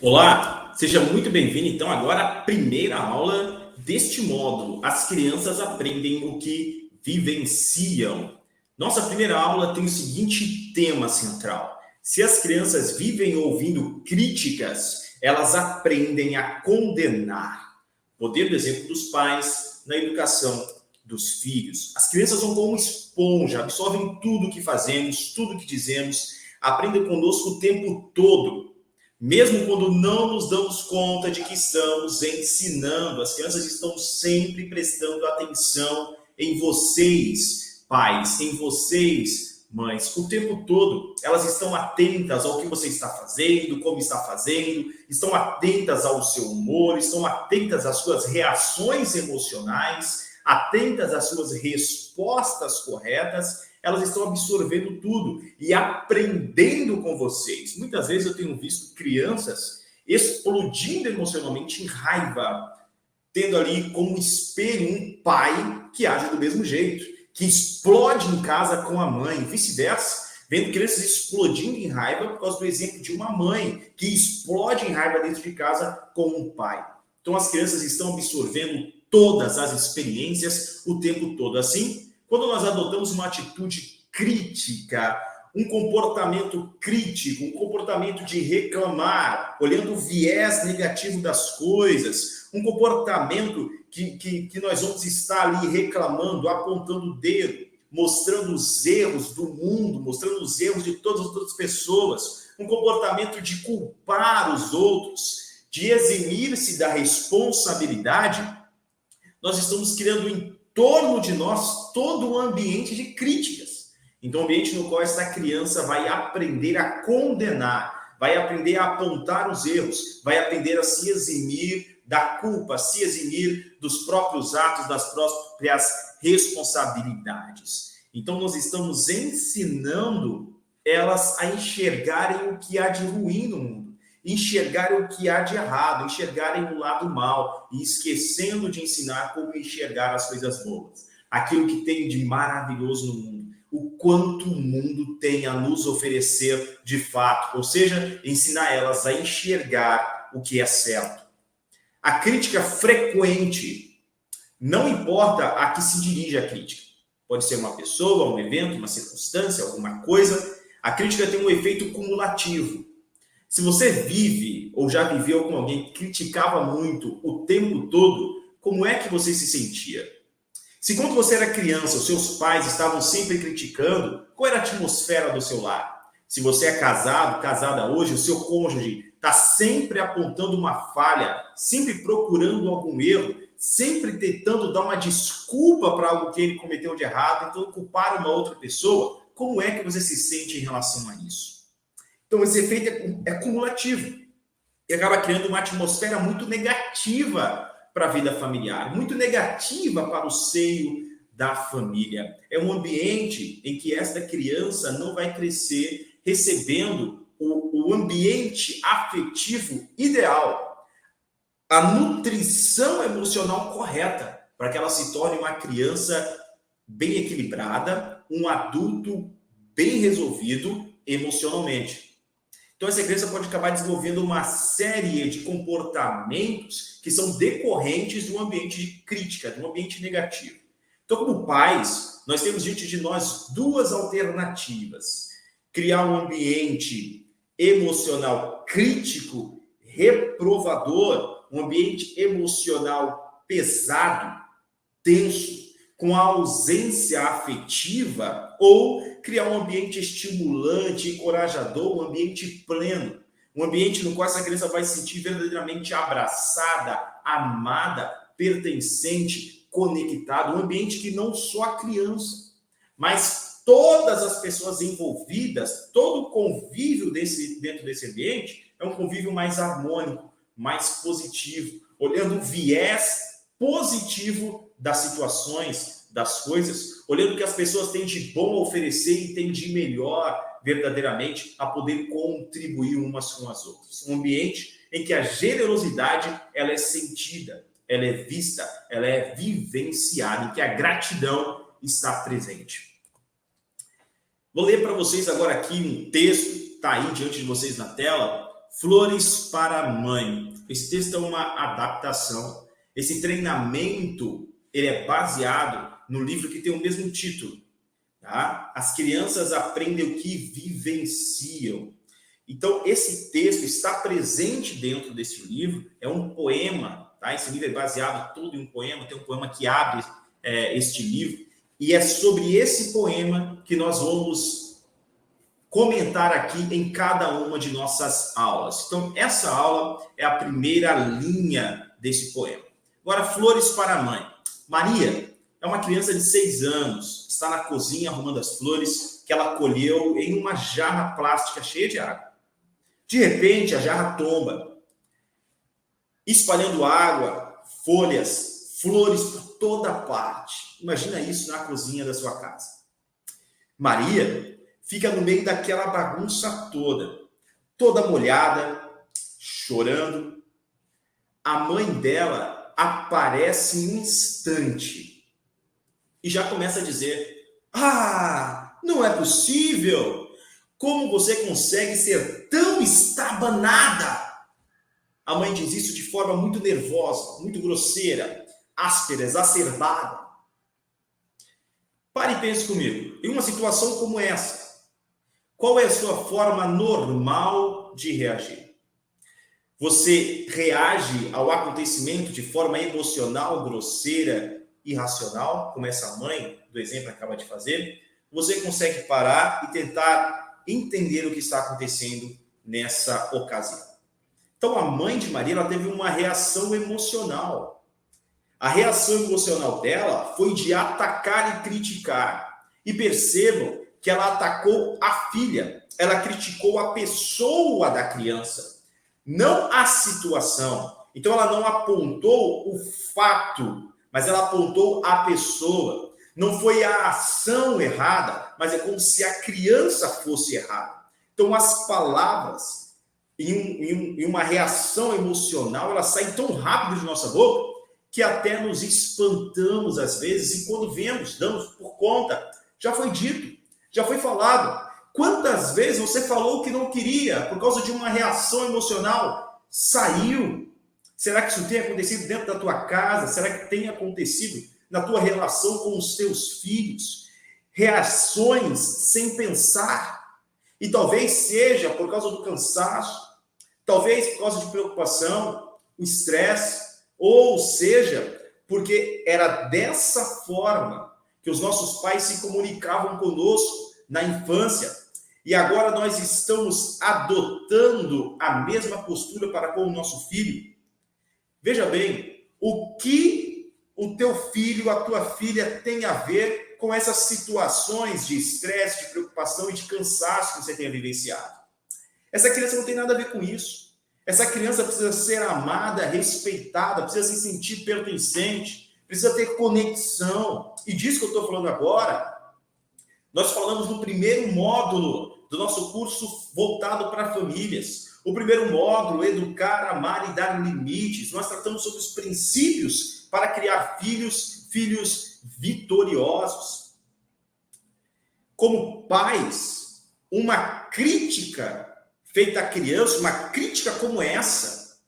Olá, seja muito bem-vindo então agora à primeira aula deste módulo. As crianças aprendem o que vivenciam. Nossa primeira aula tem o seguinte tema central: se as crianças vivem ouvindo críticas, elas aprendem a condenar. Poder do exemplo dos pais na educação dos filhos. As crianças são como esponja, absorvem tudo que fazemos, tudo que dizemos, aprendem conosco o tempo todo. Mesmo quando não nos damos conta de que estamos ensinando, as crianças estão sempre prestando atenção em vocês, pais, em vocês, mães, o tempo todo. Elas estão atentas ao que você está fazendo, como está fazendo, estão atentas ao seu humor, estão atentas às suas reações emocionais, atentas às suas respostas corretas. Elas estão absorvendo tudo e aprendendo com vocês. Muitas vezes eu tenho visto crianças explodindo emocionalmente em raiva, tendo ali como espelho um pai que age do mesmo jeito, que explode em casa com a mãe, vice-versa, vendo crianças explodindo em raiva por causa do exemplo de uma mãe que explode em raiva dentro de casa com um pai. Então as crianças estão absorvendo todas as experiências o tempo todo. Assim, quando nós adotamos uma atitude crítica, um comportamento crítico, um comportamento de reclamar, olhando o viés negativo das coisas, um comportamento que nós vamos estar ali reclamando, apontando o dedo, mostrando os erros do mundo, mostrando os erros de todas as outras pessoas, um comportamento de culpar os outros, de eximir-se da responsabilidade, nós estamos criando em torno de nós todo um ambiente de críticas. Então, um ambiente no qual essa criança vai aprender a condenar, vai aprender a apontar os erros, vai aprender a se eximir da culpa, se eximir dos próprios atos, das próprias responsabilidades. Então, nós estamos ensinando elas a enxergarem o que há de ruim no mundo, enxergarem o que há de errado, enxergarem o lado mal e esquecendo de ensinar como enxergar as coisas boas. Aquilo que tem de maravilhoso no mundo, o quanto o mundo tem a nos oferecer de fato, ou seja, ensinar elas a enxergar o que é certo. A crítica frequente, não importa a que se dirige a crítica, pode ser uma pessoa, um evento, uma circunstância, alguma coisa, a crítica tem um efeito cumulativo. Se você vive ou já viveu com alguém que criticava muito o tempo todo, como é que você se sentia? Se quando você era criança, os seus pais estavam sempre criticando, qual era a atmosfera do seu lar? Se você é casado, casada hoje, o seu cônjuge está sempre apontando uma falha, sempre procurando algum erro, sempre tentando dar uma desculpa para algo que ele cometeu de errado, então culpar uma outra pessoa, como é que você se sente em relação a isso? Então, esse efeito é cumulativo e acaba criando uma atmosfera muito negativa para a vida familiar, muito negativa para o seio da família. É um ambiente em que esta criança não vai crescer recebendo o ambiente afetivo ideal, a nutrição emocional correta, para que ela se torne uma criança bem equilibrada, um adulto bem resolvido emocionalmente. Então, essa criança pode acabar desenvolvendo uma série de comportamentos que são decorrentes de um ambiente de crítica, de um ambiente negativo. Então, como pais, nós temos diante de nós duas alternativas. Criar um ambiente emocional crítico, reprovador, um ambiente emocional pesado, tenso, com a ausência afetiva, ou criar um ambiente estimulante, encorajador, um ambiente pleno, um ambiente no qual essa criança vai se sentir verdadeiramente abraçada, amada, pertencente, conectada, um ambiente que não só a criança, mas todas as pessoas envolvidas, todo o convívio dentro desse ambiente é um convívio mais harmônico, mais positivo, olhando o viés positivo das situações, das coisas, olhando o que as pessoas têm de bom a oferecer e têm de melhor verdadeiramente a poder contribuir umas com as outras. Um ambiente em que a generosidade ela é sentida, ela é vista, ela é vivenciada, em que a gratidão está presente. Vou ler para vocês agora aqui um texto, está aí diante de vocês na tela, Flores para a Mãe. Esse texto é uma adaptação. Esse treinamento ele é baseado no livro que tem o mesmo título. Tá? As crianças aprendem o que vivenciam. Então, esse texto está presente dentro desse livro. É um poema. Tá? Esse livro é baseado todo em um poema. Tem um poema que abre este livro. E é sobre esse poema que nós vamos comentar aqui em cada uma de nossas aulas. Então, essa aula é a primeira linha desse poema. Agora, Flores para a Mãe. Maria é uma criança de 6 anos, está na cozinha arrumando as flores que ela colheu em uma jarra plástica cheia de água. De repente, a jarra tomba, espalhando água, folhas, flores por toda parte. Imagina isso na cozinha da sua casa. Maria fica no meio daquela bagunça toda molhada, chorando. A mãe dela aparece em um instante e já começa a dizer: "Ah, não é possível! Como você consegue ser tão estabanada?" A mãe diz isso de forma muito nervosa, muito grosseira, áspera, exacerbada. Pare e pense comigo. Em uma situação como essa, qual é a sua forma normal de reagir? Você reage ao acontecimento de forma emocional, grosseira, irracional, como essa mãe do exemplo acaba de fazer? Você consegue parar e tentar entender o que está acontecendo nessa ocasião? Então, a mãe de Maria ela teve uma reação emocional. A reação emocional dela foi de atacar e criticar. E percebam que ela atacou a filha, ela criticou a pessoa da criança, não a situação. Então, ela não apontou o fato, mas ela apontou a pessoa. Não foi a ação errada, mas é como se a criança fosse errada. Então, as palavras, em uma reação emocional, elas saem tão rápido de nossa boca que até nos espantamos às vezes, e quando vemos, damos por conta. Já foi dito, já foi falado. Quantas vezes você falou o que não queria por causa de uma reação emocional? Saiu. Será que isso tem acontecido dentro da tua casa? Será que tem acontecido na tua relação com os teus filhos? Reações sem pensar. E talvez seja por causa do cansaço, talvez por causa de preocupação, o estresse, ou seja, porque era dessa forma que os nossos pais se comunicavam conosco na infância. E agora nós estamos adotando a mesma postura para com o nosso filho. Veja bem, o que o teu filho, a tua filha tem a ver com essas situações de estresse, de preocupação e de cansaço que você tenha vivenciado? Essa criança não tem nada a ver com isso. Essa criança precisa ser amada, respeitada, precisa se sentir pertencente, precisa ter conexão. E disso que eu estou falando agora, nós falamos no primeiro módulo do nosso curso voltado para famílias. O primeiro módulo, Educar, Amar e Dar Limites. Nós tratamos sobre os princípios para criar filhos vitoriosos. Como pais, uma crítica feita à criança, uma crítica como essa,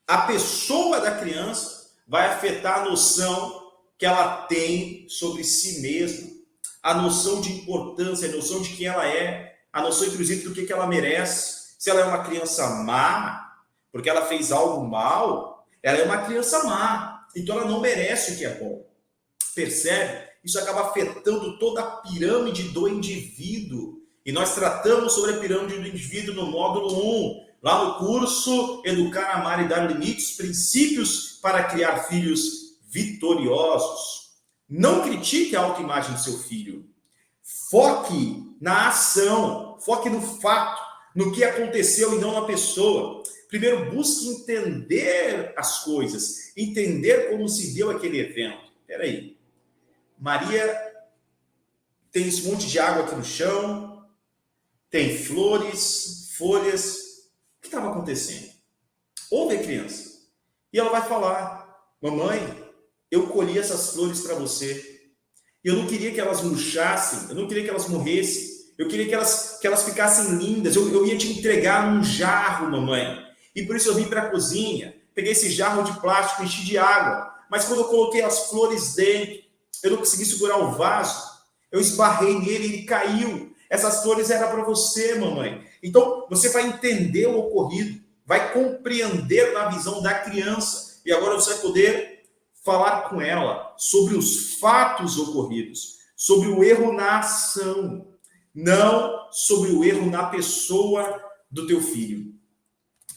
a pessoa da criança vai afetar a noção que ela tem sobre si mesma, a noção de importância, a noção de quem ela é, a noção, inclusive, do que ela merece. Se ela é uma criança má, porque ela fez algo mal, ela é uma criança má, então ela não merece o que é bom. Percebe? Isso acaba afetando toda a pirâmide do indivíduo. E nós tratamos sobre a pirâmide do indivíduo no módulo 1, lá no curso Educar, Amar e Dar Limites, princípios para criar filhos vitoriosos. Não critique a autoimagem do seu filho. Foque na ação, foque no fato, no que aconteceu e não na pessoa. Primeiro, busque entender as coisas, entender como se deu aquele evento. Espera aí. Maria tem esse monte de água aqui no chão, tem flores, folhas. O que estava acontecendo? Ouve a criança. E ela vai falar: mamãe, eu colhi essas flores para você. Eu não queria que elas murchassem, eu não queria que elas morressem. Eu queria que elas ficassem lindas. Eu ia te entregar num jarro, mamãe. E por isso eu vim para a cozinha. Peguei esse jarro de plástico, enchi de água. Mas quando eu coloquei as flores dentro, eu não consegui segurar o vaso. Eu esbarrei nele e ele caiu. Essas flores eram para você, mamãe. Então, você vai entender o ocorrido. Vai compreender na visão da criança. E agora você vai poder falar com ela sobre os fatos ocorridos. Sobre o erro na ação. Não sobre o erro na pessoa do teu filho.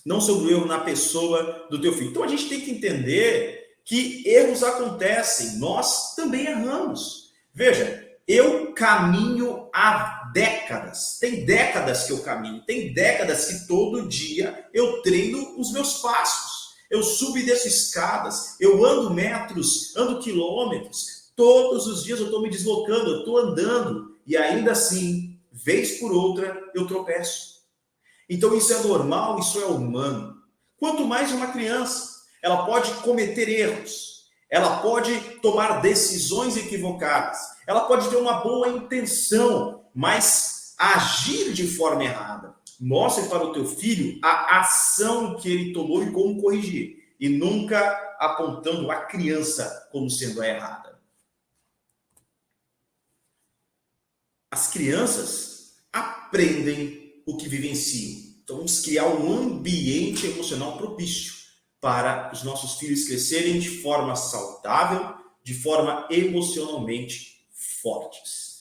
Não sobre o erro na pessoa do teu filho. Então a gente tem que entender que erros acontecem. Nós também erramos. Veja, eu caminho há décadas. Tem décadas que eu caminho. Tem décadas que todo dia eu treino os meus passos. Eu subo e desço escadas. Eu ando metros, ando quilômetros. Todos os dias eu estou me deslocando, eu estou andando. E ainda assim, vez por outra, eu tropeço. Então isso é normal, isso é humano. Quanto mais uma criança, ela pode cometer erros, ela pode tomar decisões equivocadas, ela pode ter uma boa intenção, mas agir de forma errada. Mostre para o teu filho a ação que ele tomou e como corrigir, e nunca apontando a criança como sendo a errada. As crianças aprendem o que vivenciam. Então, vamos criar um ambiente emocional propício para os nossos filhos crescerem de forma saudável, de forma emocionalmente fortes.